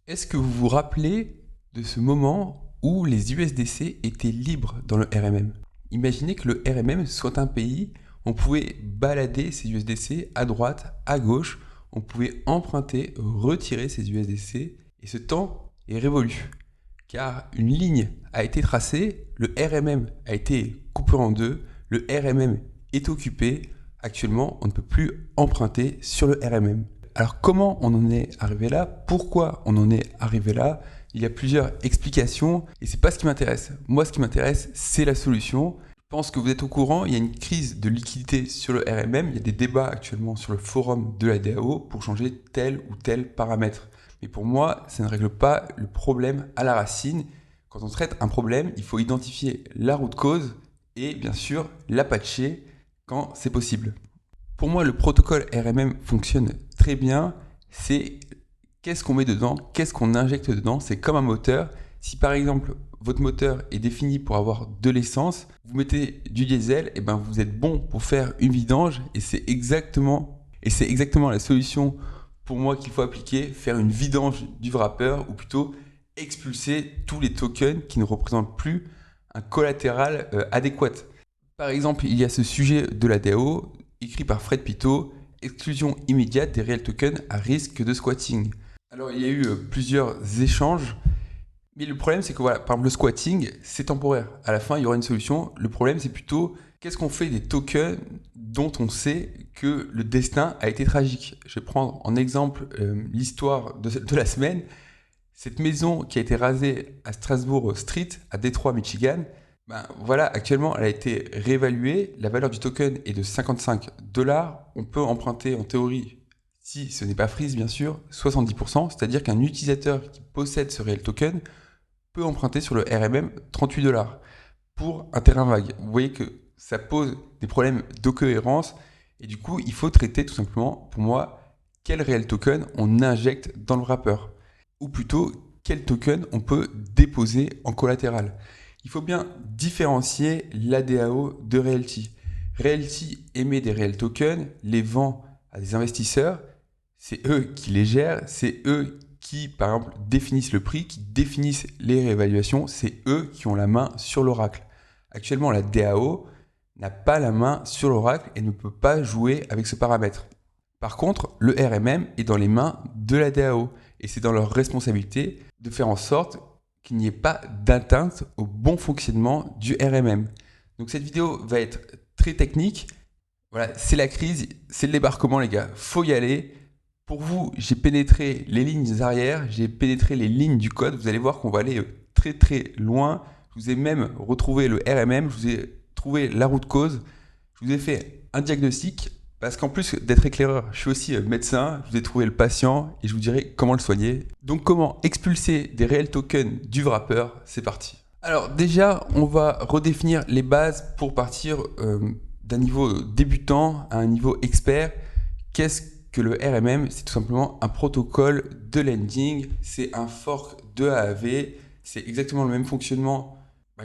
Est-ce que vous vous rappelez de ce moment où les USDC étaient libres dans le RMM? Imaginez que le RMM soit un pays, on pouvait balader ces USDC à droite, à gauche, on pouvait emprunter, retirer ces USDC, et ce temps est révolu. Car une ligne a été tracée, le RMM a été coupé en deux, le RMM est occupé, actuellement on ne peut plus emprunter sur le RMM. Alors comment on en est arrivé là? Pourquoi on en est arrivé là? Il y a plusieurs explications et c'est pas ce qui m'intéresse. Moi, ce qui m'intéresse, c'est la solution. Je pense que vous êtes au courant, il y a une crise de liquidité sur le RMM. Il y a des débats actuellement sur le forum de la DAO pour changer tel ou tel paramètre. Mais pour moi, ça ne règle pas le problème à la racine. Quand on traite un problème, il faut identifier la root cause et bien sûr la patcher quand c'est possible. Pour moi, le protocole RMM fonctionne très bien. C'est qu'est-ce qu'on met dedans, qu'est-ce qu'on injecte dedans. C'est comme un moteur. Si par exemple votre moteur est défini pour avoir de l'essence, vous mettez du diesel, et ben vous êtes bon pour faire une vidange et c'est exactement la solution pour moi qu'il faut appliquer, faire une vidange du wrapper ou plutôt expulser tous les tokens qui ne représentent plus un collatéral adéquat. Par exemple, il y a ce sujet de la DAO écrit par Fred Pito, exclusion immédiate des réels tokens à risque de squatting. Alors il y a eu plusieurs échanges, mais le problème c'est que voilà, par exemple le squatting, c'est temporaire. À la fin, il y aura une solution. Le problème c'est plutôt qu'est-ce qu'on fait des tokens dont on sait que le destin a été tragique. Je vais prendre en exemple l'histoire de la semaine. Cette maison qui a été rasée à Strasbourg Street, à Détroit, Michigan, ben voilà, actuellement, elle a été réévaluée. La valeur du token est de 55 dollars. On peut emprunter en théorie, si ce n'est pas freeze bien sûr, 70%. C'est-à-dire qu'un utilisateur qui possède ce réel token peut emprunter sur le RMM 38 dollars pour un terrain vague. Vous voyez que ça pose des problèmes de cohérence et du coup, il faut traiter tout simplement, pour moi, quel réel token on injecte dans le wrapper. Ou plutôt, quel token on peut déposer en collatéral. Il faut bien différencier l'ADAO de Realty. Realty émet des réels tokens, les vend à des investisseurs, c'est eux qui les gèrent, c'est eux qui, par exemple, définissent le prix, qui définissent les réévaluations, c'est eux qui ont la main sur l'oracle. Actuellement, la DAO n'a pas la main sur l'oracle et ne peut pas jouer avec ce paramètre. Par contre, le RMM est dans les mains de la DAO et c'est dans leur responsabilité de faire en sorte qu'il n'y ait pas d'atteinte au bon fonctionnement du RMM. Donc cette vidéo va être très technique. Voilà, c'est la crise, c'est le débarquement les gars, faut y aller. Pour vous, j'ai pénétré les lignes arrière, j'ai pénétré les lignes du code. Vous allez voir qu'on va aller très très loin. Je vous ai même retrouvé le RMM, je vous ai trouvé la root cause, je vous ai fait un diagnostic. Parce qu'en plus d'être éclaireur, je suis aussi médecin, je vous ai trouvé le patient et je vous dirai comment le soigner. Donc comment expulser des réels tokens du wrapper, c'est parti. Alors déjà, on va redéfinir les bases pour partir d'un niveau débutant à un niveau expert. Qu'est-ce que le RMM? C'est tout simplement un protocole de lending, c'est un fork de AAV, c'est exactement le même fonctionnement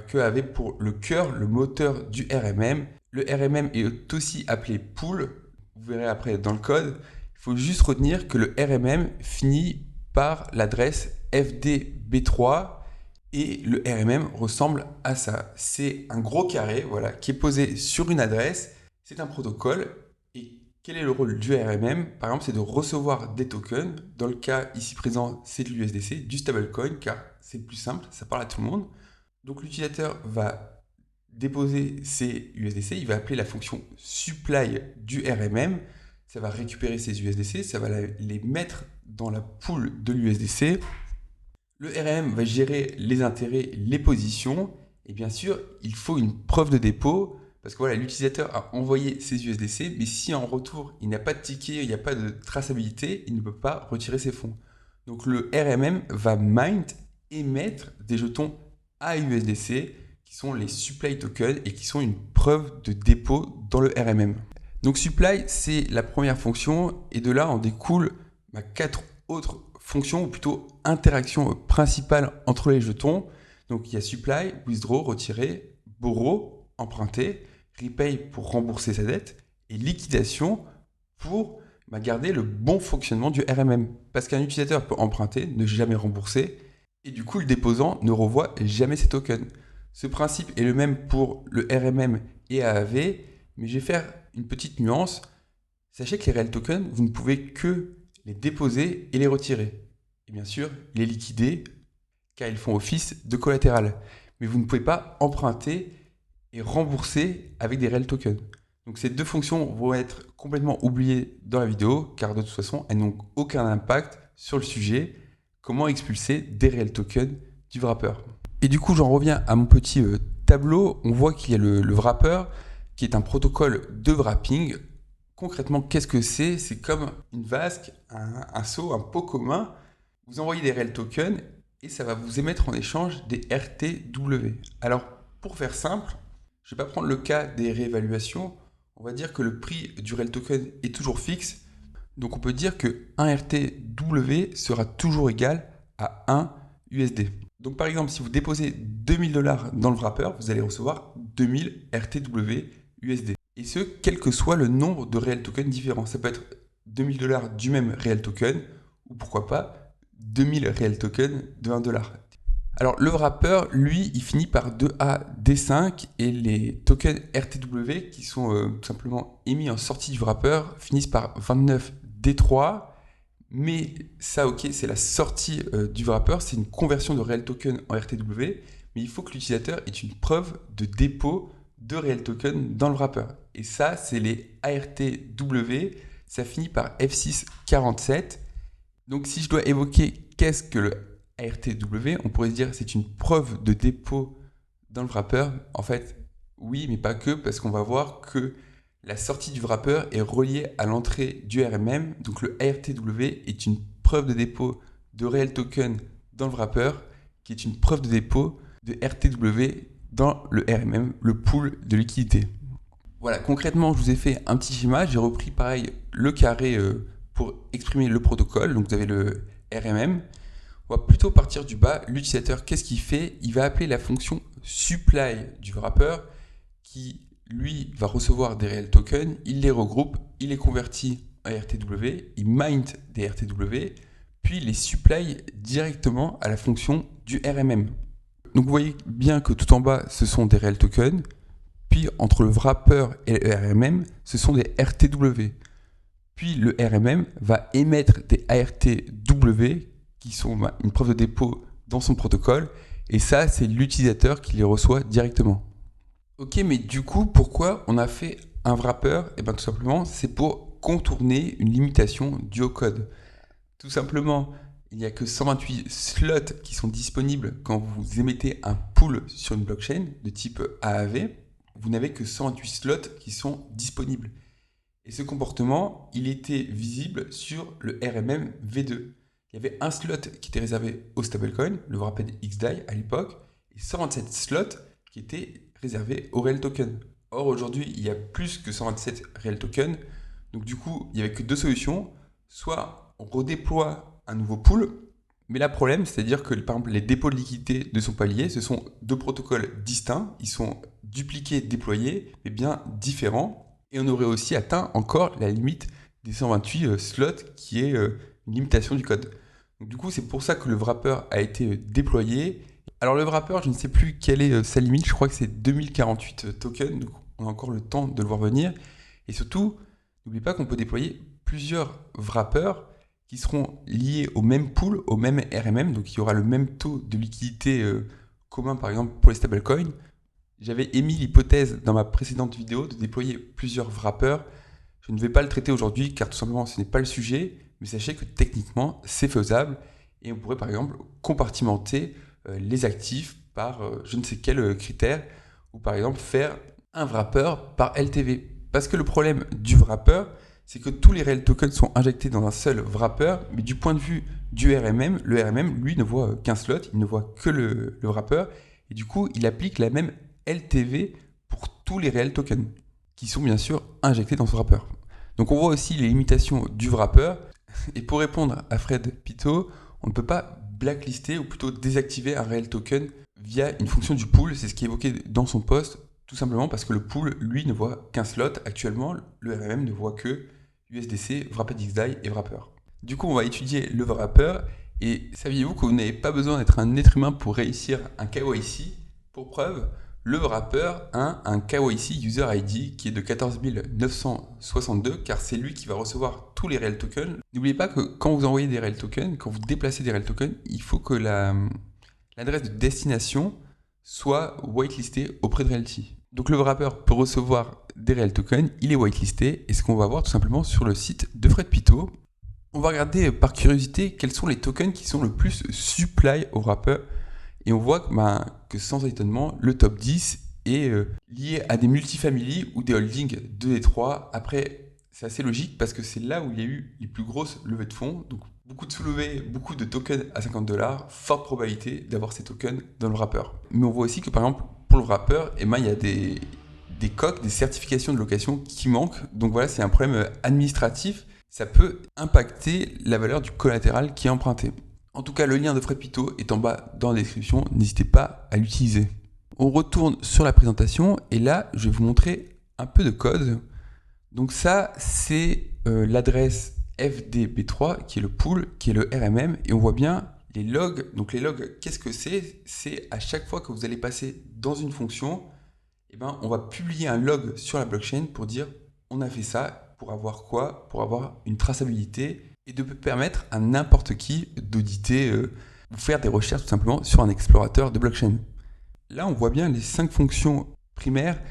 que AAV pour le cœur, le moteur du RMM. Le RMM est aussi appelé pool. Vous verrez après dans le code, il faut juste retenir que le RMM finit par l'adresse FDB3 et le RMM ressemble à ça. C'est un gros carré voilà, qui est posé sur une adresse. C'est un protocole. Et quel est le rôle du RMM? Par exemple, c'est de recevoir des tokens. Dans le cas ici présent, c'est de l'USDC, du stablecoin, car c'est le plus simple, ça parle à tout le monde. Donc l'utilisateur va déposer ses USDC, il va appeler la fonction supply du RMM, ça va récupérer ces USDC, ça va les mettre dans la pool de l'USDC. Le RMM va gérer les intérêts, les positions, et bien sûr, il faut une preuve de dépôt, parce que voilà, l'utilisateur a envoyé ses USDC, mais si en retour, il n'a pas de ticket, il n'y a pas de traçabilité, il ne peut pas retirer ses fonds. Donc le RMM va mint, émettre des jetons AUSDC, qui sont les supply tokens et qui sont une preuve de dépôt dans le RMM. Donc supply, c'est la première fonction et de là en découle quatre autres fonctions ou plutôt interactions principales entre les jetons. Donc il y a supply, withdraw, retirer, borrow, emprunter, repay pour rembourser sa dette et liquidation pour garder le bon fonctionnement du RMM. Parce qu'un utilisateur peut emprunter, ne jamais rembourser, et du coup le déposant ne revoit jamais ses tokens. Ce principe est le même pour le RMM et AAV, mais je vais faire une petite nuance. Sachez que les réels tokens, vous ne pouvez que les déposer et les retirer. Et bien sûr, les liquider, car ils font office de collatéral. Mais vous ne pouvez pas emprunter et rembourser avec des réels tokens. Donc ces deux fonctions vont être complètement oubliées dans la vidéo, car de toute façon, elles n'ont aucun impact sur le sujet, comment expulser des réels tokens du wrapper. Et du coup, j'en reviens à mon petit tableau. On voit qu'il y a le wrapper, qui est un protocole de wrapping. Concrètement, qu'est-ce que c'est? C'est comme une vasque, un seau, un pot commun. Vous envoyez des réels tokens et ça va vous émettre en échange des RTW. Alors, pour faire simple, je ne vais pas prendre le cas des réévaluations. On va dire que le prix du réel token est toujours fixe. Donc, on peut dire que 1 RTW sera toujours égal à 1 USD. Donc, par exemple, si vous déposez 2000 $ dans le wrapper, vous allez recevoir 2000 RTW USD. Et ce, quel que soit le nombre de réels tokens différents. Ça peut être 2000 $ du même réel token, ou pourquoi pas 2000 réels tokens de 1 $. Alors le wrapper, lui, il finit par 2AD5 et les tokens RTW qui sont tout simplement émis en sortie du wrapper finissent par 29D3. Mais ça, ok, c'est la sortie du wrapper, c'est une conversion de réel token en RTW, mais il faut que l'utilisateur ait une preuve de dépôt de réel token dans le wrapper. Et ça, c'est les ARTW, ça finit par F647. Donc si je dois évoquer qu'est-ce que le ARTW, on pourrait se dire que c'est une preuve de dépôt dans le wrapper. En fait, oui, mais pas que, parce qu'on va voir que la sortie du wrapper est reliée à l'entrée du RMM. Donc le ARTW est une preuve de dépôt de réel token dans le wrapper, qui est une preuve de dépôt de RTW dans le RMM, le pool de liquidité. Voilà, concrètement, je vous ai fait un petit schéma. J'ai repris pareil le carré pour exprimer le protocole. Donc vous avez le RMM. On va plutôt partir du bas. L'utilisateur, qu'est-ce qu'il fait? Il va appeler la fonction supply du wrapper qui, lui, va recevoir des réels tokens. Il les regroupe, il les convertit en RTW, il mint des RTW, puis il les supply directement à la fonction du RMM. Donc vous voyez bien que tout en bas, ce sont des réels tokens. Puis entre le wrapper et le RMM, ce sont des RTW. Puis le RMM va émettre des ARTW qui sont une preuve de dépôt dans son protocole. Et ça, c'est l'utilisateur qui les reçoit directement. Ok, mais du coup, pourquoi on a fait un wrapper? Eh bien tout simplement, c'est pour contourner une limitation du code. Tout simplement, il n'y a que 128 slots qui sont disponibles quand vous émettez un pool sur une blockchain de type AAV. Vous n'avez que 128 slots qui sont disponibles. Et ce comportement, il était visible sur le RMM V2. Il y avait un slot qui était réservé au stablecoin, le Wrapped XDAI à l'époque, et 127 slots qui étaient réservés au réel token. Or, aujourd'hui, il y a plus que 127 réels tokens. Donc, du coup, il n'y avait que deux solutions. Soit on redéploie un nouveau pool, mais là, le problème, c'est-à-dire que par exemple, les dépôts de liquidité ne sont pas liés. Ce sont deux protocoles distincts. Ils sont dupliqués, déployés, mais bien différents. Et on aurait aussi atteint encore la limite des 128 slots, qui est une limitation du code. Donc, du coup, c'est pour ça que le wrapper a été déployé. Alors, le wrapper, je ne sais plus quelle est sa limite. Je crois que c'est 2048 tokens. Donc, on a encore le temps de le voir venir. Et surtout, n'oubliez pas qu'on peut déployer plusieurs wrappers qui seront liés au même pool, au même RMM, donc il y aura le même taux de liquidité commun, par exemple pour les stablecoins. J'avais émis l'hypothèse dans ma précédente vidéo de déployer plusieurs wrappers. Je ne vais pas le traiter aujourd'hui car tout simplement ce n'est pas le sujet, mais sachez que techniquement c'est faisable et on pourrait par exemple compartimenter les actifs par je ne sais quel critère, ou par exemple faire un wrapper par LTV. Parce que le problème du wrapper, c'est que tous les réels tokens sont injectés dans un seul wrapper, mais du point de vue du RMM, le RMM, lui, ne voit qu'un slot, il ne voit que le wrapper, et du coup, il applique la même LTV pour tous les réels tokens, qui sont bien sûr injectés dans ce wrapper. Donc on voit aussi les limitations du wrapper, et pour répondre à Fred Pito, on ne peut pas blacklister, ou plutôt désactiver un réel token via une fonction du pool, c'est ce qui est évoqué dans son post, tout simplement parce que le pool, lui, ne voit qu'un slot. Actuellement, le RMM ne voit que USDC, Wrapped XDAI et Wrapper. Du coup, on va étudier le Wrapper. Et saviez-vous que vous n'avez pas besoin d'être un être humain pour réussir un KYC? Pour preuve, le Wrapper a un KYC User ID qui est de 14 962 car c'est lui qui va recevoir tous les Real Tokens. N'oubliez pas que quand vous envoyez des Real Tokens, quand vous déplacez des Real Tokens, il faut que l'adresse de destination soit whitelistée auprès de Realty. Donc le Wrapper peut recevoir des Real Tokens, il est whitelisté et ce qu'on va voir tout simplement sur le site de Fred Pito. On va regarder par curiosité quels sont les tokens qui sont le plus supply au Wrapper. Et on voit que sans étonnement, le top 10 est lié à des multifamilies ou des holdings 2 et 3. Après, c'est assez logique parce que c'est là où il y a eu les plus grosses levées de fonds. Donc beaucoup de sous-levées, beaucoup de tokens à $50, forte probabilité d'avoir ces tokens dans le Wrapper. Mais on voit aussi que par exemple, pour le Wrapper, il y a des COC, des certifications de location qui manquent. Donc voilà, c'est un problème administratif. Ça peut impacter la valeur du collatéral qui est emprunté. En tout cas, le lien de Fred Pito est en bas dans la description, n'hésitez pas à l'utiliser. On retourne sur la présentation et là, je vais vous montrer un peu de code. Donc ça, c'est l'adresse FDB3 qui est le pool, qui est le RMM et on voit bien les logs. Donc les logs, qu'est-ce que c'est? C'est à chaque fois que vous allez passer dans une fonction, on va publier un log sur la blockchain pour dire on a fait ça. Pour avoir quoi? Pour avoir une traçabilité et de permettre à n'importe qui d'auditer ou faire des recherches tout simplement sur un explorateur de blockchain. Là, on voit bien les 5 fonctions primaires: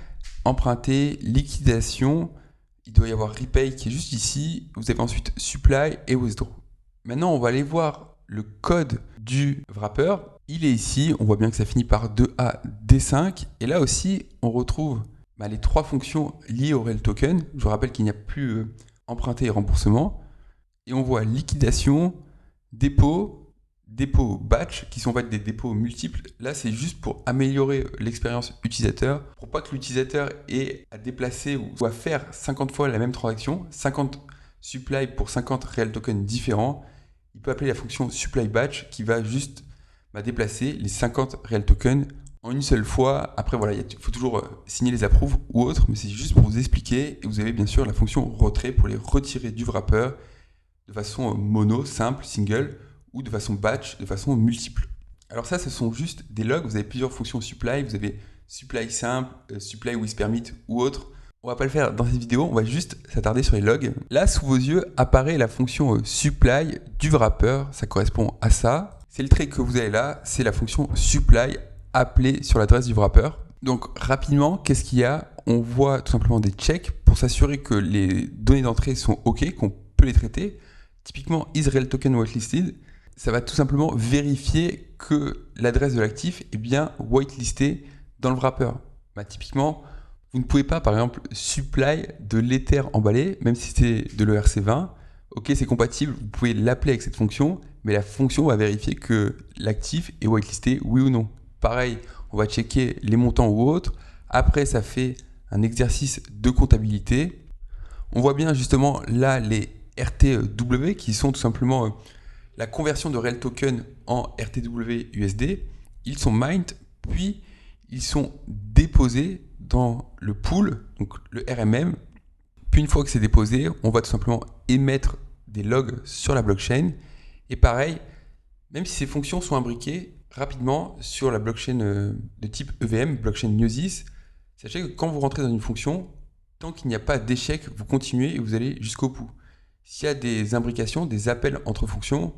emprunter, liquidation, il doit y avoir repay qui est juste ici, vous avez ensuite supply et withdraw. Maintenant, on va aller voir le code du Wrapper. Il est ici, on voit bien que ça finit par 2A, D5 et là aussi, on retrouve les 3 fonctions liées au Real Token. Je vous rappelle qu'il n'y a plus emprunté et remboursement. Et on voit liquidation, dépôt, batch, qui sont en fait des dépôts multiples. Là, c'est juste pour améliorer l'expérience utilisateur, pour pas que l'utilisateur ait à déplacer ou à faire 50 fois la même transaction, 50 supply pour 50 Real Tokens différents. Il peut appeler la fonction supply batch qui va juste déplacer les 50 Real Tokens en une seule fois. Après, voilà, il faut toujours signer les approuves ou autre, mais c'est juste pour vous expliquer. Et vous avez bien sûr la fonction retrait pour les retirer du Wrapper de façon mono, simple, single, ou de façon batch, de façon multiple. Alors ça, ce sont juste des logs. Vous avez plusieurs fonctions supply. Vous avez supply simple, supply with permit ou autre. On va pas le faire dans cette vidéo, on va juste s'attarder sur les logs. Là, sous vos yeux, apparaît la fonction supply du Wrapper. Ça correspond à ça. C'est le trait que vous avez là, c'est la fonction supply appelée sur l'adresse du Wrapper. Donc rapidement, qu'est-ce qu'il y a? On voit tout simplement des checks pour s'assurer que les données d'entrée sont OK, qu'on peut les traiter. Typiquement, Israel Token Whitelisted, ça va tout simplement vérifier que l'adresse de l'actif est bien whitelistée dans le Wrapper. Typiquement, vous ne pouvez pas, par exemple, supply de l'Ether emballé, même si c'est de l'ERC20. OK, c'est compatible, vous pouvez l'appeler avec cette fonction, mais la fonction va vérifier que l'actif est whitelisté, oui ou non. Pareil, on va checker les montants ou autres. Après, ça fait un exercice de comptabilité. On voit bien justement là les RTW qui sont tout simplement la conversion de Real Token en RTW USD. Ils sont mined, puis ils sont déposés dans le pool, donc le RMM. Puis une fois que c'est déposé, on va tout simplement émettre des logs sur la blockchain. Et pareil, même si ces fonctions sont imbriquées rapidement sur la blockchain de type EVM, blockchain Gnosis, sachez que quand vous rentrez dans une fonction, tant qu'il n'y a pas d'échec, vous continuez et vous allez jusqu'au bout. S'il y a des imbrications, des appels entre fonctions,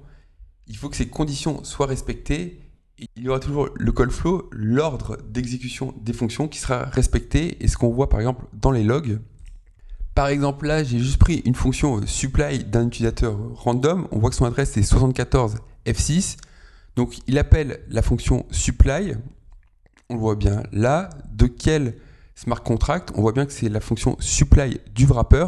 il faut que ces conditions soient respectées. Et il y aura toujours le call flow, l'ordre d'exécution des fonctions qui sera respecté. Et ce qu'on voit par exemple dans les logs. Par exemple là, j'ai juste pris une fonction supply d'un utilisateur random. On voit que son adresse est 74 F6. Donc il appelle la fonction supply. On le voit bien là. De quel smart contract? On voit bien que c'est la fonction supply du Wrapper.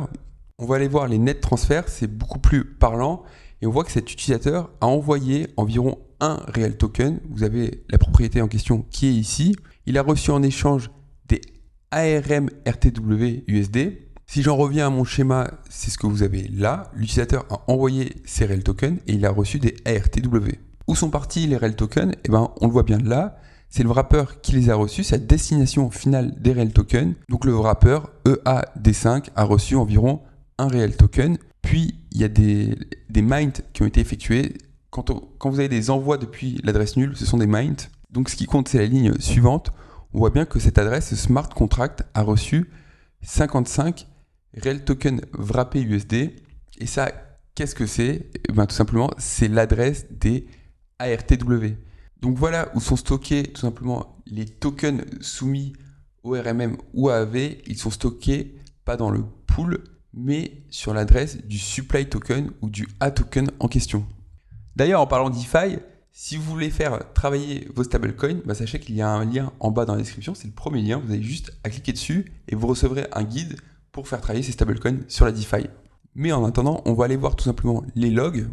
On va aller voir les net transferts, c'est beaucoup plus parlant. Et on voit que cet utilisateur a envoyé environ un Real Token. Vous avez la propriété en question qui est ici. Il a reçu en échange des ARM RTW USD. Si j'en reviens à mon schéma, c'est ce que vous avez là. L'utilisateur a envoyé ses Real Tokens et il a reçu des ARTW. Où sont partis les Real Tokens? On le voit bien là. C'est le Wrapper qui les a reçus, sa destination finale des Real Tokens. Donc le Wrapper EAD5 a reçu environ un réel token, puis il y a des mints qui ont été effectués. Quand vous avez des envois depuis l'adresse nulle, ce sont des mints. Donc ce qui compte, c'est la ligne suivante. On voit bien que cette adresse, ce smart contract, a reçu 55 réels tokens wrappés USD. Et ça, qu'est-ce que c'est ? Tout simplement, c'est l'adresse des ARTW. Donc voilà où sont stockés tout simplement les tokens soumis au RMM ou AAV. Ils sont stockés pas dans le pool, mais sur l'adresse du supply token ou du A token en question. D'ailleurs, en parlant DeFi, si vous voulez faire travailler vos stablecoins, sachez qu'il y a un lien en bas dans la description, c'est le premier lien, vous avez juste à cliquer dessus et vous recevrez un guide pour faire travailler ces stablecoins sur la DeFi. Mais en attendant, on va aller voir tout simplement les logs.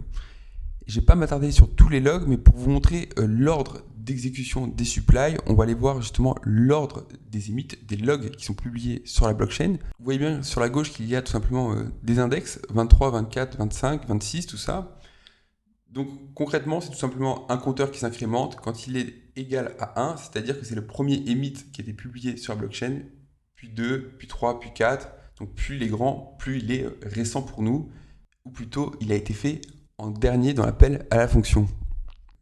Je ne vais pas m'attarder sur tous les logs, mais pour vous montrer l'ordre d'exécution des supplies, on va aller voir justement l'ordre des emits, des logs qui sont publiés sur la blockchain. Vous voyez bien sur la gauche qu'il y a tout simplement des index, 23, 24, 25, 26, tout ça. Donc concrètement, c'est tout simplement un compteur qui s'incrémente quand il est égal à 1, c'est-à-dire que c'est le premier emit qui a été publié sur la blockchain, puis 2, puis 3, puis 4. Donc plus il est grand, plus il est récent pour nous, ou plutôt il a été fait en dernier dans l'appel à la fonction.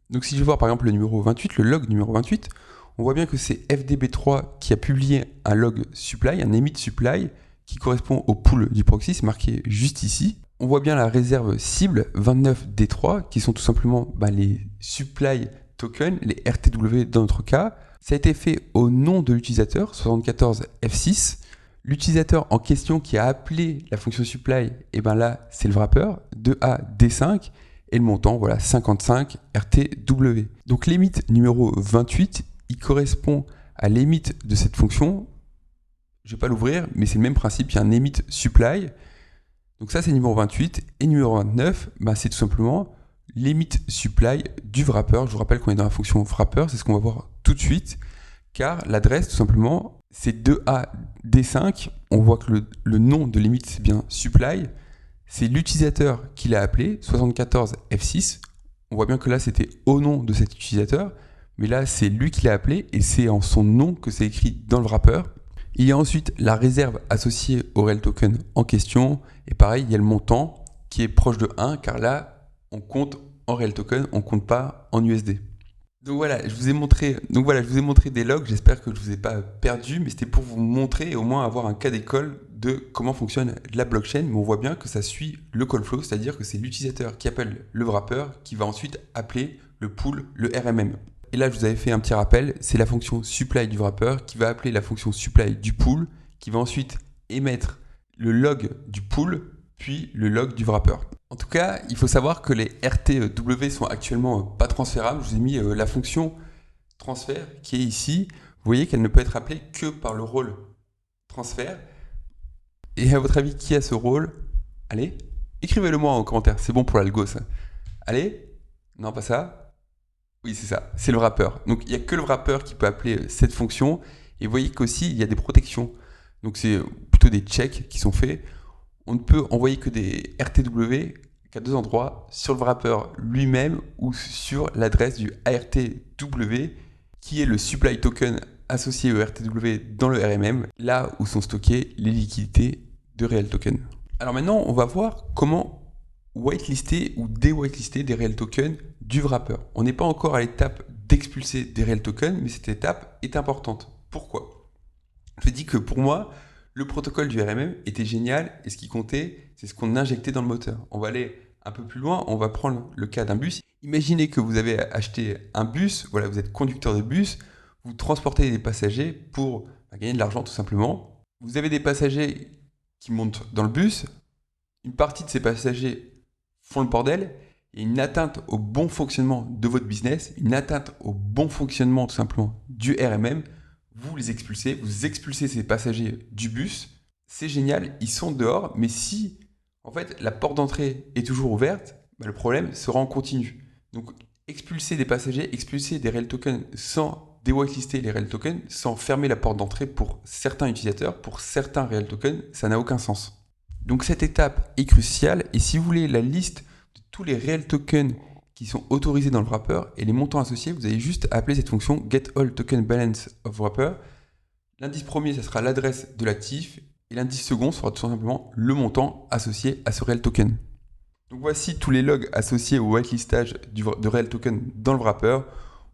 Donc si je vais voir par exemple le numéro 28, le log numéro 28, on voit bien que c'est FDB3 qui a publié un log supply, un emit supply, qui correspond au pool du proxy, c'est marqué juste ici. On voit bien la réserve cible 29D3 qui sont tout simplement les supply tokens, les RTW dans notre cas. Ça a été fait au nom de l'utilisateur 74F6. L'utilisateur en question qui a appelé la fonction supply, là c'est le wrapper 2AD5 et le montant 55 RTW. Donc l'emit numéro 28, il correspond à l'emit de cette fonction. Je ne vais pas l'ouvrir, mais c'est le même principe, il y a un emit supply. Donc ça c'est numéro 28 et numéro 29, c'est tout simplement l'emit supply du wrapper. Je vous rappelle qu'on est dans la fonction wrapper, c'est ce qu'on va voir tout de suite, car l'adresse tout simplement c'est 2AD5. On voit que le nom de l'emit c'est bien supply, c'est l'utilisateur qui l'a appelé, 74F6. On voit bien que là c'était au nom de cet utilisateur, mais là c'est lui qui l'a appelé et c'est en son nom que c'est écrit dans le wrapper. Il y a ensuite la réserve associée au réel token en question. Et pareil, il y a le montant qui est proche de 1, car là, on compte en réel token, on ne compte pas en USD. Donc voilà, je vous ai montré des logs. J'espère que je ne vous ai pas perdu, mais c'était pour vous montrer et au moins avoir un cas d'école de comment fonctionne la blockchain. Mais on voit bien que ça suit le call flow, c'est-à-dire que c'est l'utilisateur qui appelle le wrapper qui va ensuite appeler le pool, le RMM. Et là, je vous avais fait un petit rappel, c'est la fonction supply du wrapper qui va appeler la fonction supply du pool, qui va ensuite émettre le log du pool, puis le log du wrapper. En tout cas, il faut savoir que les RTW sont actuellement pas transférables. Je vous ai mis la fonction transfert qui est ici. Vous voyez qu'elle ne peut être appelée que par le rôle transfert. Et à votre avis, qui a ce rôle ? Allez, écrivez-le moi en commentaire, c'est bon pour l'algo ça. Allez ? Non, pas ça ? Oui, c'est ça, c'est le wrapper. Donc il n'y a que le wrapper qui peut appeler cette fonction. Et vous voyez qu'aussi, il y a des protections. Donc c'est plutôt des checks qui sont faits. On ne peut envoyer que des RTW qu'à deux endroits, sur le wrapper lui-même ou sur l'adresse du ARTW, qui est le supply token associé au RTW dans le RMM, là où sont stockées les liquidités de réel token. Alors maintenant, on va voir comment whitelister ou déwhitelister des réels tokens du wrapper. On n'est pas encore à l'étape d'expulser des réels tokens, mais cette étape est importante. Pourquoi ? Je dis que pour moi, le protocole du RMM était génial et ce qui comptait, c'est ce qu'on injectait dans le moteur. On va aller un peu plus loin, on va prendre le cas d'un bus. Imaginez que vous avez acheté un bus, voilà, vous êtes conducteur de bus, vous transportez des passagers pour gagner de l'argent tout simplement. Vous avez des passagers qui montent dans le bus, une partie de ces passagers font le bordel, et une atteinte au bon fonctionnement de votre business, une atteinte au bon fonctionnement tout simplement du RMM, vous les expulsez, vous expulsez ces passagers du bus, c'est génial, ils sont dehors, mais si en fait la porte d'entrée est toujours ouverte, le problème sera en continu. Donc expulser des passagers, expulser des réels tokens sans déwhitelister les réels tokens, sans fermer la porte d'entrée pour certains utilisateurs, pour certains réels tokens, ça n'a aucun sens. Donc cette étape est cruciale et si vous voulez la liste de tous les réels tokens qui sont autorisés dans le wrapper et les montants associés, vous avez juste à appeler cette fonction getAllTokenBalance of wrapper. L'indice premier, ça sera l'adresse de l'actif Et l'indice second sera tout simplement le montant associé à ce réel token. Donc voici tous les logs associés au whitelistage de réel token dans le wrapper.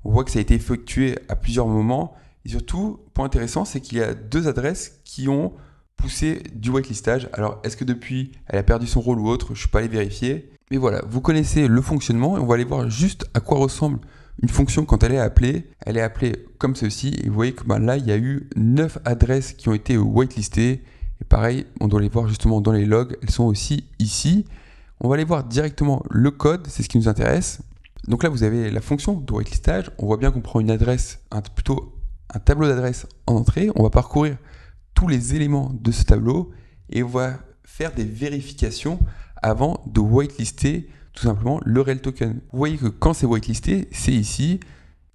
On voit que ça a été effectué à plusieurs moments. Et surtout, point intéressant, c'est qu'il y a 2 adresses qui ont poussé du whitelistage. Alors, est-ce que depuis, elle a perdu son rôle ou autre? Je ne suis pas allé vérifier. Mais voilà, vous connaissez le fonctionnement et on va aller voir juste à quoi ressemble une fonction quand elle est appelée. Elle est appelée comme ceci et vous voyez que là, il y a eu 9 adresses qui ont été whitelistées. Et pareil, on doit les voir justement dans les logs. Elles sont aussi ici. On va aller voir directement le code, c'est ce qui nous intéresse. Donc là, vous avez la fonction de whitelistage. On voit bien qu'on prend une adresse, plutôt un tableau d'adresses en entrée. On va parcourir tous les éléments de ce tableau et on va faire des vérifications avant de whitelister tout simplement le réel token. Vous voyez que quand c'est whitelisté, c'est ici.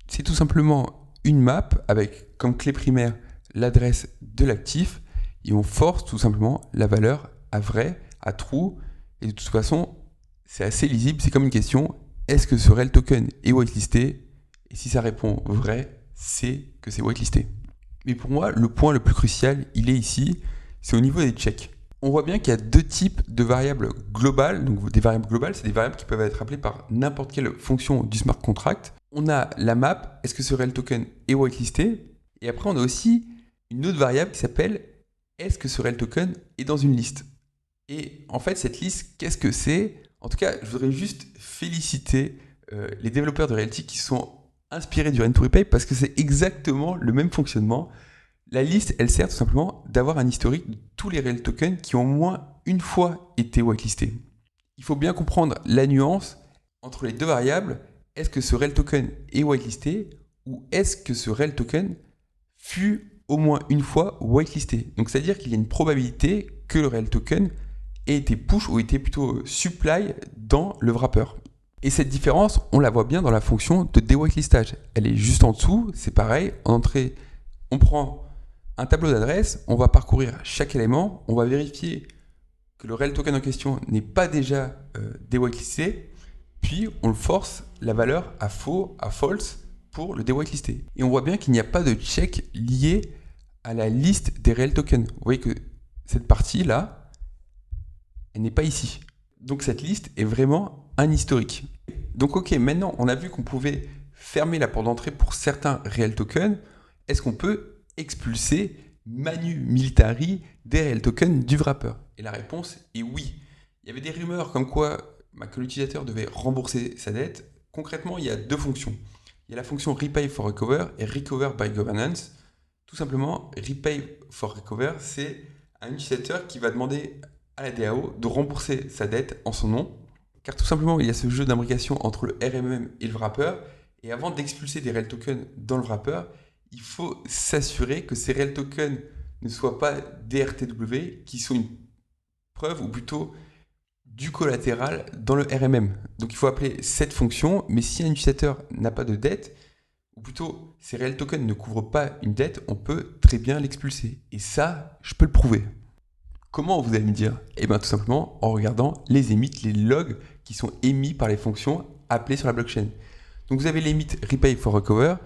C'est tout simplement une map avec comme clé primaire l'adresse de l'actif et on force tout simplement la valeur à vrai, à true. Et de toute façon, c'est assez lisible. C'est comme une question. Est-ce que ce réel token est whitelisté? Et si ça répond vrai, c'est que c'est whitelisté. Mais pour moi, le point le plus crucial, il est ici. C'est au niveau des checks. On voit bien qu'il y a 2 types de variables globales. Donc des variables globales, c'est des variables qui peuvent être appelées par n'importe quelle fonction du smart contract. On a la map. Est-ce que ce réel token est whitelisté? Et après, on a aussi une autre variable qui s'appelle est-ce que ce réel token est dans une liste? Et en fait, cette liste, qu'est-ce que c'est? En tout cas, je voudrais juste féliciter les développeurs de Realty qui sont inspirés du Rent-to-Repay parce que c'est exactement le même fonctionnement. La liste, elle sert tout simplement d'avoir un historique de tous les réels tokens qui ont au moins une fois été whitelistés. Il faut bien comprendre la nuance entre les 2 variables. Est-ce que ce réel token est whitelisté ou est-ce que ce réel token fut au moins une fois whitelisté? Donc, c'est-à-dire qu'il y a une probabilité que le réel token ait été push ou été plutôt supply dans le wrapper. Et cette différence, on la voit bien dans la fonction de dewhitelistage. Elle est juste en dessous, c'est pareil. En entrée, on prend un tableau d'adresse, on va parcourir chaque élément, on va vérifier que le réel token en question n'est pas déjà dewhitelisté, puis on le force la valeur à faux, à false pour le dewhitelister. Et on voit bien qu'il n'y a pas de check lié à la liste des réels tokens. Vous voyez que cette partie-là, elle n'est pas ici. Donc cette liste est vraiment un historique. Donc ok, maintenant on a vu qu'on pouvait fermer la porte d'entrée pour certains réels tokens. Est-ce qu'on peut expulser manu militari des réels tokens du wrapper? Et la réponse est oui. Il y avait des rumeurs comme quoi que l'utilisateur devait rembourser sa dette. Concrètement, il y a 2 fonctions. Il y a la fonction repay for recover et recover by governance. Tout simplement, repay for recover, c'est un utilisateur qui va demander à la DAO de rembourser sa dette en son nom, car tout simplement il y a ce jeu d'imbrication entre le RMM et le wrapper, et avant d'expulser des réels tokens dans le wrapper, il faut s'assurer que ces réels tokens ne soient pas des RTW, qui sont une preuve, ou plutôt du collatéral dans le RMM. Donc il faut appeler cette fonction, mais si un utilisateur n'a pas de dette, ou plutôt ces réels tokens ne couvrent pas une dette, on peut très bien l'expulser. Et ça, je peux le prouver. Comment vous allez me dire? Eh bien tout simplement en regardant les emits, les logs qui sont émis par les fonctions appelées sur la blockchain. Donc vous avez l'emit repay for recover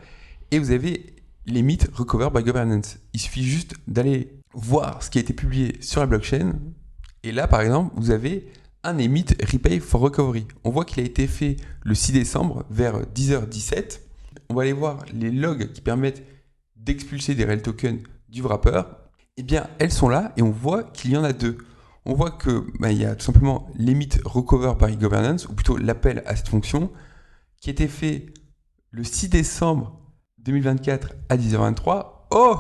et vous avez l'emit recover by governance. Il suffit juste d'aller voir ce qui a été publié sur la blockchain et là par exemple vous avez un emit repay for recovery. On voit qu'il a été fait le 6 décembre vers 10h17. On va aller voir les logs qui permettent d'expulser des réels tokens du wrapper. Eh bien, elles sont là et on voit qu'il y en a 2. On voit que il y a tout simplement l'emit recover by governance, ou plutôt l'appel à cette fonction, qui a été fait le 6 décembre 2024 à 10h23. Oh,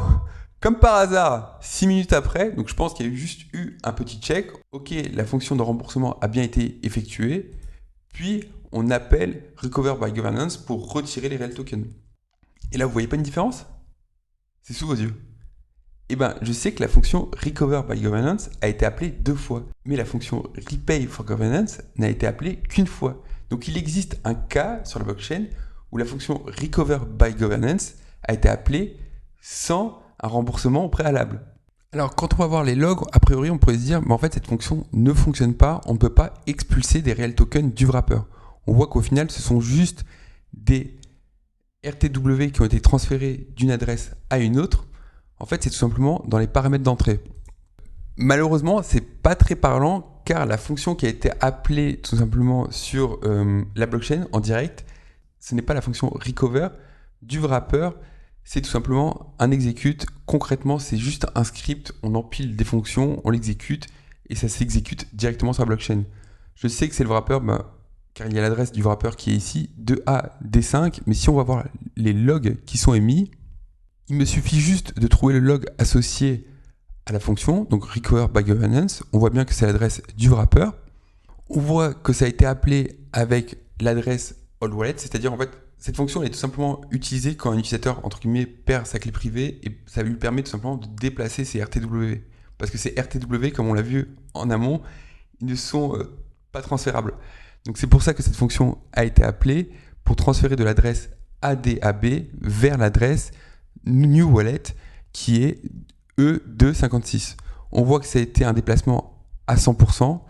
comme par hasard, 6 minutes après, donc je pense qu'il y a juste eu un petit check. Ok, la fonction de remboursement a bien été effectuée. Puis, on appelle recover by governance pour retirer les réels tokens. Et là, vous voyez pas une différence? C'est sous vos yeux. Eh bien, je sais que la fonction recover by governance a été appelée 2 fois, mais la fonction repay for governance n'a été appelée qu'une fois. Donc, il existe un cas sur la blockchain où la fonction recover by governance a été appelée sans un remboursement au préalable. Alors, quand on va voir les logs, a priori, on pourrait se dire, mais en fait, cette fonction ne fonctionne pas, on ne peut pas expulser des réels tokens du wrapper. On voit qu'au final, ce sont juste des RTW qui ont été transférés d'une adresse à une autre. En fait, c'est tout simplement dans les paramètres d'entrée. Malheureusement, c'est pas très parlant car la fonction qui a été appelée tout simplement sur la blockchain en direct, ce n'est pas la fonction recover du wrapper, c'est tout simplement un execute. Concrètement, c'est juste un script, on empile des fonctions, on l'exécute et ça s'exécute directement sur la blockchain. Je sais que c'est le wrapper, car il y a l'adresse du wrapper qui est ici, 2AD5, mais si on va voir les logs qui sont émis, il me suffit juste de trouver le log associé à la fonction, donc recover by governance. On voit bien que c'est l'adresse du wrapper. On voit que ça a été appelé avec l'adresse old wallet, c'est-à-dire en fait, cette fonction elle est tout simplement utilisée quand un utilisateur entre guillemets perd sa clé privée et ça lui permet tout simplement de déplacer ses RTW. Parce que ces RTW, comme on l'a vu en amont, ils ne sont pas transférables. Donc c'est pour ça que cette fonction a été appelée pour transférer de l'adresse ADAB vers l'adresse new wallet qui est E256. On voit que ça a été un déplacement à 100%.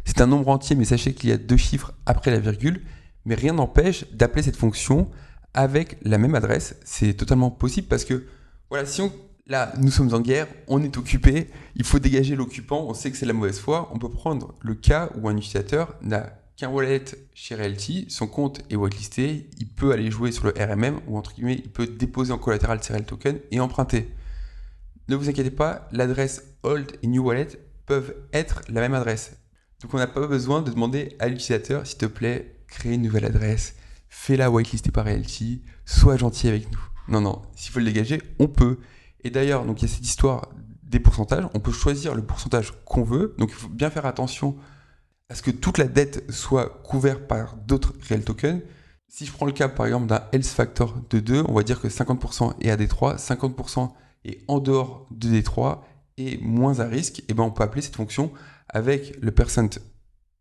C'est un nombre entier, mais sachez qu'il y a 2 chiffres après la virgule, mais rien n'empêche d'appeler cette fonction avec la même adresse. C'est totalement possible parce que, voilà, là, nous sommes en guerre, on est occupé, il faut dégager l'occupant, on sait que c'est la mauvaise foi. On peut prendre le cas où un utilisateur n'a qu'un wallet chez Realty, son compte est whitelisté, il peut aller jouer sur le RMM, ou entre guillemets, il peut déposer en collatéral ses Real tokens et emprunter. Ne vous inquiétez pas, l'adresse old et new wallet peuvent être la même adresse. Donc on n'a pas besoin de demander à l'utilisateur, s'il te plaît, crée une nouvelle adresse, fais-la whitelister par Realty, sois gentil avec nous. Non, s'il faut le dégager, on peut. Et d'ailleurs, donc il y a cette histoire des pourcentages, on peut choisir le pourcentage qu'on veut, donc il faut bien faire attention à ce que toute la dette soit couverte par d'autres Real tokens. Si je prends le cas par exemple d'un else factor de 2, on va dire que 50% est à D3, 50% est en dehors de D3 et moins à risque, et ben on peut appeler cette fonction avec le percent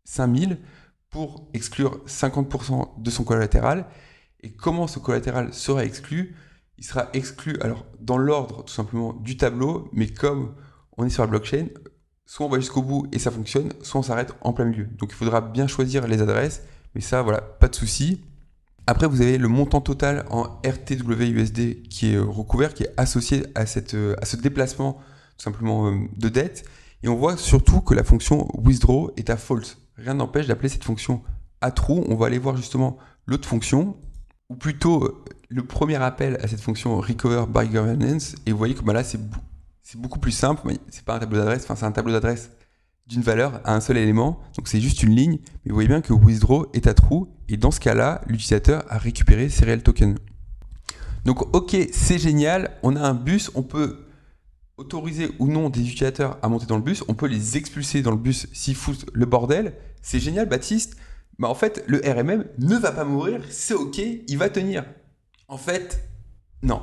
5000 pour exclure 50% de son collatéral. Et comment ce collatéral sera exclu ? Il sera exclu alors dans l'ordre tout simplement du tableau, mais comme on est sur la blockchain, soit on va jusqu'au bout et ça fonctionne, soit on s'arrête en plein milieu. Donc il faudra bien choisir les adresses, mais ça voilà, pas de souci. Après, vous avez le montant total en RTWUSD qui est recouvert, qui est associé à ce déplacement tout simplement de dette. Et on voit surtout que la fonction withdraw est à false. Rien n'empêche d'appeler cette fonction à true. On va aller voir justement l'autre fonction, ou plutôt le premier appel à cette fonction recover by governance. Et vous voyez que là, c'est beaucoup plus simple. C'est pas un tableau d'adresse, c'est un tableau d'adresse d'une valeur à un seul élément, donc c'est juste une ligne, mais vous voyez bien que withdraw est à true, et dans ce cas-là, l'utilisateur a récupéré ses Real tokens. Donc ok, c'est génial, on a un bus, on peut autoriser ou non des utilisateurs à monter dans le bus, on peut les expulser dans le bus s'ils foutent le bordel, c'est génial Baptiste, mais en fait le RMM ne va pas mourir, c'est ok, il va tenir. En fait, non.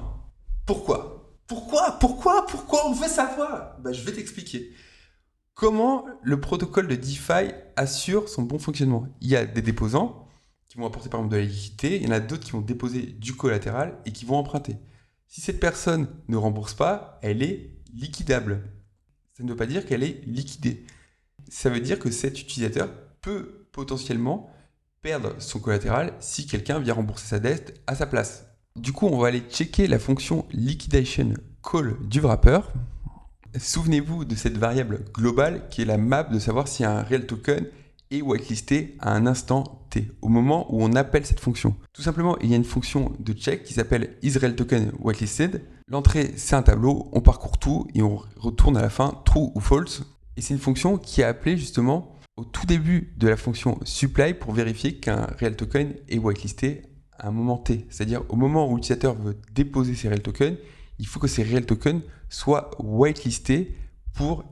Pourquoi on veut savoir ? Je vais t'expliquer. Comment le protocole de DeFi assure son bon fonctionnement ? Il y a des déposants qui vont apporter par exemple de la liquidité, il y en a d'autres qui vont déposer du collatéral et qui vont emprunter. Si cette personne ne rembourse pas, elle est liquidable. Ça ne veut pas dire qu'elle est liquidée. Ça veut dire que cet utilisateur peut potentiellement perdre son collatéral si quelqu'un vient rembourser sa dette à sa place. Du coup, on va aller checker la fonction liquidation call du wrapper. Souvenez-vous de cette variable globale qui est la map de savoir si un Real token est whitelisté à un instant T, au moment où on appelle cette fonction. Tout simplement, il y a une fonction de check qui s'appelle isRealToken whitelisted. L'entrée, c'est un tableau, on parcourt tout et on retourne à la fin true ou false. Et c'est une fonction qui est appelée justement au tout début de la fonction supply pour vérifier qu'un Real token est whitelisté à un moment T. C'est-à-dire au moment où l'utilisateur veut déposer ses Real tokens, il faut que ces Real tokens soient whitelistés pour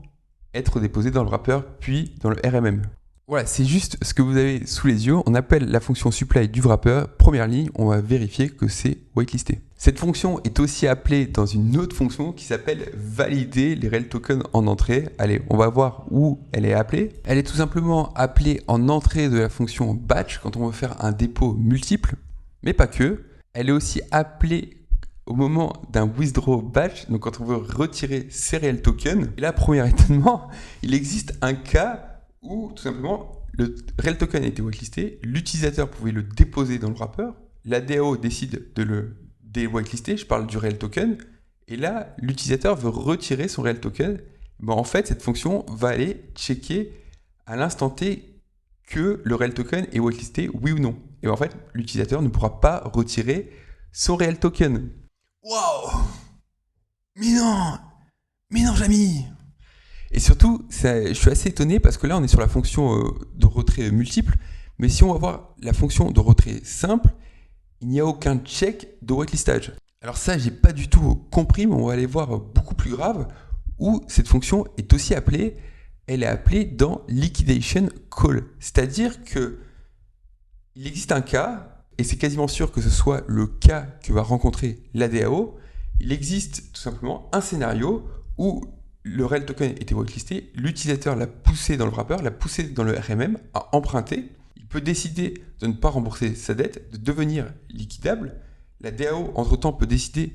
être déposés dans le wrapper puis dans le RMM. Voilà, c'est juste ce que vous avez sous les yeux. On appelle la fonction supply du wrapper. Première ligne, on va vérifier que c'est whitelisté. Cette fonction est aussi appelée dans une autre fonction qui s'appelle valider les Real tokens en entrée. Allez, on va voir où elle est appelée. Elle est tout simplement appelée en entrée de la fonction batch quand on veut faire un dépôt multiple, mais pas que. Elle est aussi appelée au moment d'un withdraw batch, donc quand on veut retirer ses Real tokens. Et là, premier étonnement, il existe un cas où tout simplement le Real token a été whitelisté, l'utilisateur pouvait le déposer dans le wrapper, la DAO décide de le whitelister, je parle du Real token, et là l'utilisateur veut retirer son Real token En fait, cette fonction va aller checker à l'instant T que le réel token est whitelisté, oui ou non. Et en fait, l'utilisateur ne pourra pas retirer son réel token. Waouh! Mais non, Jamy! Et surtout, je suis assez étonné parce que là, on est sur la fonction de retrait multiple. Mais si on va voir la fonction de retrait simple, il n'y a aucun check de whitelistage. Alors ça, j'ai pas du tout compris, mais on va aller voir beaucoup plus grave, où cette fonction est aussi appelée, elle est appelée dans liquidation call. C'est-à-dire que il existe un cas, et c'est quasiment sûr que ce soit le cas que va rencontrer la DAO, il existe tout simplement un scénario où le réel token était whitelisté, l'utilisateur l'a poussé dans le wrapper, l'a poussé dans le RMM, a emprunté, il peut décider de ne pas rembourser sa dette, de devenir liquidable. La DAO, entre-temps, peut décider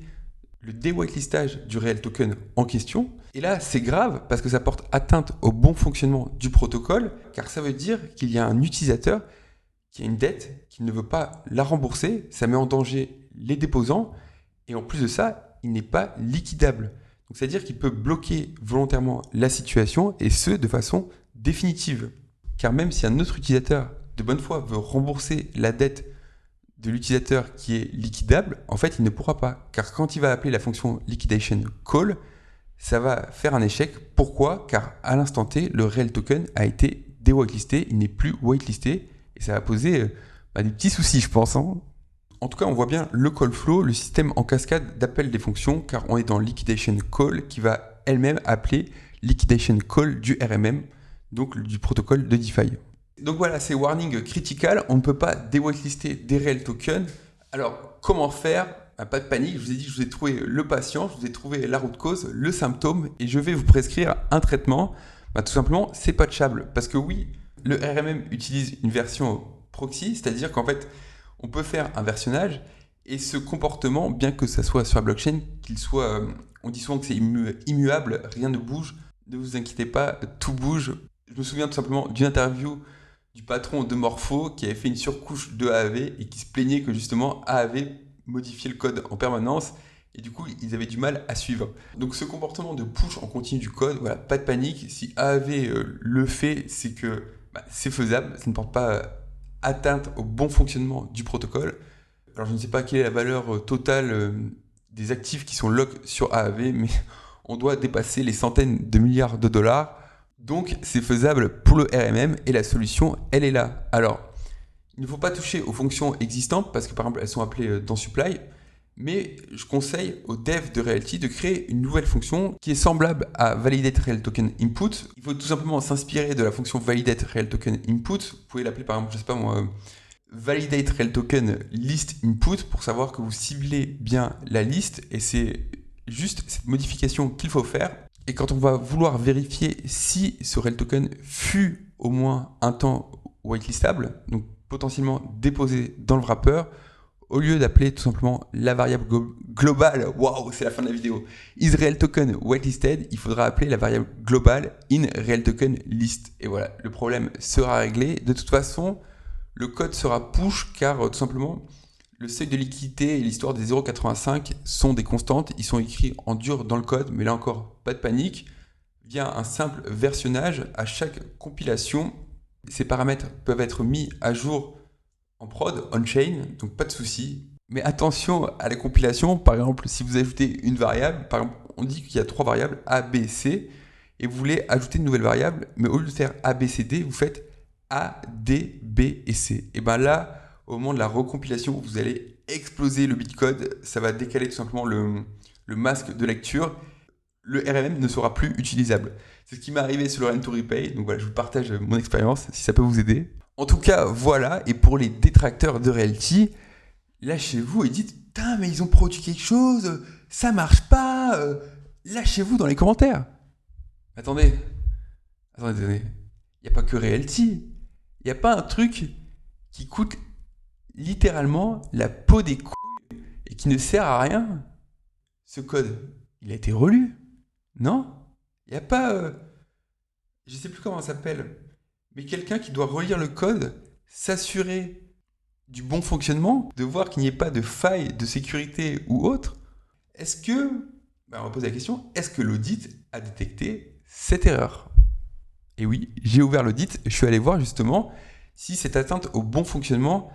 le déwhitelistage du réel token en question. Et là, c'est grave parce que ça porte atteinte au bon fonctionnement du protocole, car ça veut dire qu'il y a un utilisateur qui a une dette, qui ne veut pas la rembourser, ça met en danger les déposants, et en plus de ça, il n'est pas liquidable. Donc c'est-à-dire qu'il peut bloquer volontairement la situation, et ce, de façon définitive. Car même si un autre utilisateur de bonne foi veut rembourser la dette de l'utilisateur qui est liquidable, en fait, il ne pourra pas. Car quand il va appeler la fonction liquidation call, ça va faire un échec. Pourquoi? Car à l'instant T, le réel token a été déwhitelisté, il n'est plus whitelisté, et ça va poser des petits soucis, je pense. En tout cas, on voit bien le call flow, le système en cascade d'appel des fonctions, car on est dans liquidation call qui va elle-même appeler liquidation call du RMM, donc du protocole de DeFi. Donc voilà, c'est warning critical, on ne peut pas déwhitelister des réels tokens. Alors, comment faire? Pas de panique, je vous ai dit que je vous ai trouvé le patient, je vous ai trouvé la root cause, le symptôme, et je vais vous prescrire un traitement. Tout simplement, c'est patchable. Parce que oui, le RMM utilise une version proxy, c'est-à-dire qu'en fait, on peut faire un versionnage, et ce comportement, bien que ça soit sur la blockchain, qu'il soit, on dit souvent que c'est immuable, rien ne bouge, ne vous inquiétez pas, tout bouge. Je me souviens tout simplement d'une interview du patron de Morpho qui avait fait une surcouche de AAV et qui se plaignait que justement AAV modifiait le code en permanence et du coup ils avaient du mal à suivre. Donc ce comportement de push en continu du code, voilà, pas de panique, si AAV le fait, c'est que c'est faisable, ça ne porte pas atteinte au bon fonctionnement du protocole. Alors je ne sais pas quelle est la valeur totale des actifs qui sont lock sur AAV, mais on doit dépasser les centaines de milliards de dollars. Donc c'est faisable pour le RMM et la solution, elle est là. Alors, il ne faut pas toucher aux fonctions existantes parce que par exemple elles sont appelées dans supply, mais je conseille aux devs de Realty de créer une nouvelle fonction qui est semblable à validate real token input. Il faut tout simplement s'inspirer de la fonction validate real token input. Vous pouvez l'appeler par exemple, je sais pas moi, validate real token list input pour savoir que vous ciblez bien la liste et c'est juste cette modification qu'il faut faire. Et quand on va vouloir vérifier si ce réel token fut au moins un temps whitelistable, donc potentiellement déposé dans le wrapper, au lieu d'appeler tout simplement la variable globale, waouh, c'est la fin de la vidéo, is real token whitelisted, il faudra appeler la variable globale in real token list. Et voilà, le problème sera réglé. De toute façon, le code sera push car tout simplement, le seuil de liquidité et l'histoire des 0,85 sont des constantes, ils sont écrits en dur dans le code, mais là encore, pas de panique. Via un simple versionnage, à chaque compilation, ces paramètres peuvent être mis à jour en prod, on-chain, donc pas de souci. Mais attention à la compilation, par exemple, si vous ajoutez une variable, par exemple, on dit qu'il y a 3 variables, A, B, C, et vous voulez ajouter une nouvelle variable, mais au lieu de faire A, B, C, D, vous faites A, D, B et C. Et bien là, au moment de la recompilation, vous allez exploser le bitcode, ça va décaler tout simplement le masque de lecture, le RMM ne sera plus utilisable. C'est ce qui m'est arrivé sur le Rent to Repay, donc voilà, je vous partage mon expérience, si ça peut vous aider. En tout cas, voilà, et pour les détracteurs de Realty, lâchez-vous et dites « Putain, mais ils ont produit quelque chose, ça marche pas, lâchez-vous dans les commentaires !» Attendez, il n'y a pas que Realty, il n'y a pas un truc qui coûte littéralement la peau des couilles et qui ne sert à rien. Ce code, il a été relu, non? Il n'y a pas, je ne sais plus comment ça s'appelle, mais quelqu'un qui doit relire le code, s'assurer du bon fonctionnement, de voir qu'il n'y ait pas de faille de sécurité ou autre. Est-ce que, on va poser la question, est-ce que l'audit a détecté cette erreur. Et oui, j'ai ouvert l'audit, je suis allé voir justement si cette atteinte au bon fonctionnement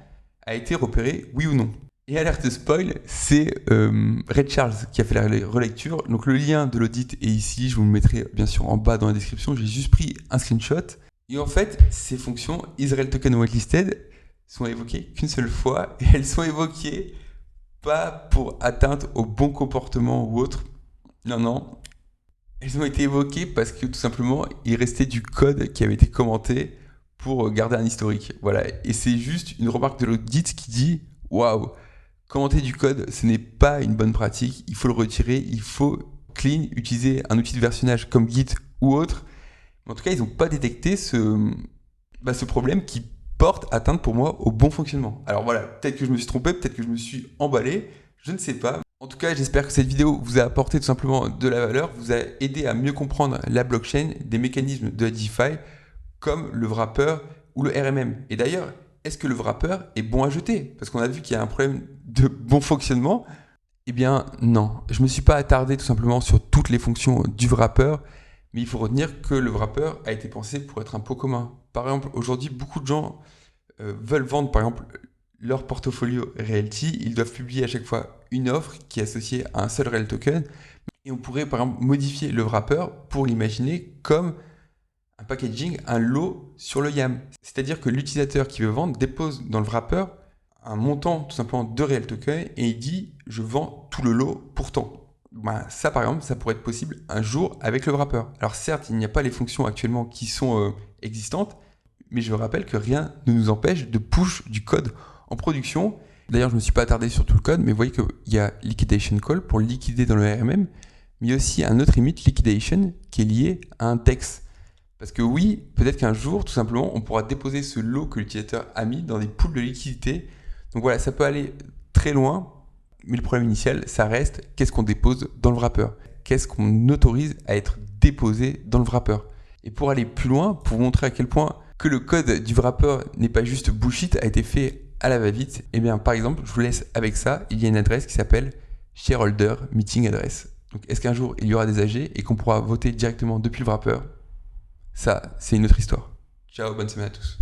a été repérée, oui ou non. Et alerte spoil, c'est Ray Charles qui a fait la relecture. Donc le lien de l'audit est ici, je vous le mettrai bien sûr en bas dans la description. J'ai juste pris un screenshot. Et en fait, ces fonctions Israel Token Whitelisted sont évoquées qu'une seule fois. Et elles sont évoquées pas pour atteinte au bon comportement ou autre. Non. Elles ont été évoquées parce que tout simplement, il restait du code qui avait été commenté pour garder un historique. Voilà. Et c'est juste une remarque de l'audit qui dit « Waouh !» Commenter du code, ce n'est pas une bonne pratique, il faut le retirer, il faut clean, utiliser un outil de versionnage comme Git ou autre. En tout cas, ils n'ont pas détecté ce problème qui porte atteinte pour moi au bon fonctionnement. Alors voilà, peut-être que je me suis trompé, peut-être que je me suis emballé, je ne sais pas. En tout cas, j'espère que cette vidéo vous a apporté tout simplement de la valeur, vous a aidé à mieux comprendre la blockchain, des mécanismes de la DeFi, comme le wrapper ou le RMM. Et d'ailleurs, est-ce que le wrapper est bon à jeter? Parce qu'on a vu qu'il y a un problème de bon fonctionnement. Eh bien non, je ne me suis pas attardé tout simplement sur toutes les fonctions du wrapper, mais il faut retenir que le wrapper a été pensé pour être un pot commun. Par exemple, aujourd'hui, beaucoup de gens veulent vendre par exemple leur portfolio Realty, ils doivent publier à chaque fois une offre qui est associée à un seul Real Token, et on pourrait par exemple modifier le wrapper pour l'imaginer comme un packaging, un lot sur le YAM. C'est-à-dire que l'utilisateur qui veut vendre dépose dans le wrapper un montant tout simplement de Real Token et il dit « je vends tout le lot pour tant ». Ça par exemple, ça pourrait être possible un jour avec le wrapper. Alors certes, il n'y a pas les fonctions actuellement qui sont existantes, mais je rappelle que rien ne nous empêche de push du code en production. D'ailleurs, je ne me suis pas attardé sur tout le code, mais vous voyez qu'il y a liquidation call pour liquider dans le RMM, mais il y a aussi un autre emit liquidation qui est lié à un DEX. Parce que oui, peut-être qu'un jour, tout simplement, on pourra déposer ce lot que l'utilisateur a mis dans des pools de liquidité. Donc voilà, ça peut aller très loin, mais le problème initial, ça reste qu'est-ce qu'on dépose dans le wrapper? Qu'est-ce qu'on autorise à être déposé dans le wrapper? Et pour aller plus loin, pour vous montrer à quel point que le code du wrapper n'est pas juste bullshit, a été fait à la va-vite, et bien par exemple, je vous laisse avec ça, il y a une adresse qui s'appelle Shareholder Meeting Address. Donc est-ce qu'un jour, il y aura des AG et qu'on pourra voter directement depuis le wrapper? Ça, c'est une autre histoire. Ciao, bonne semaine à tous.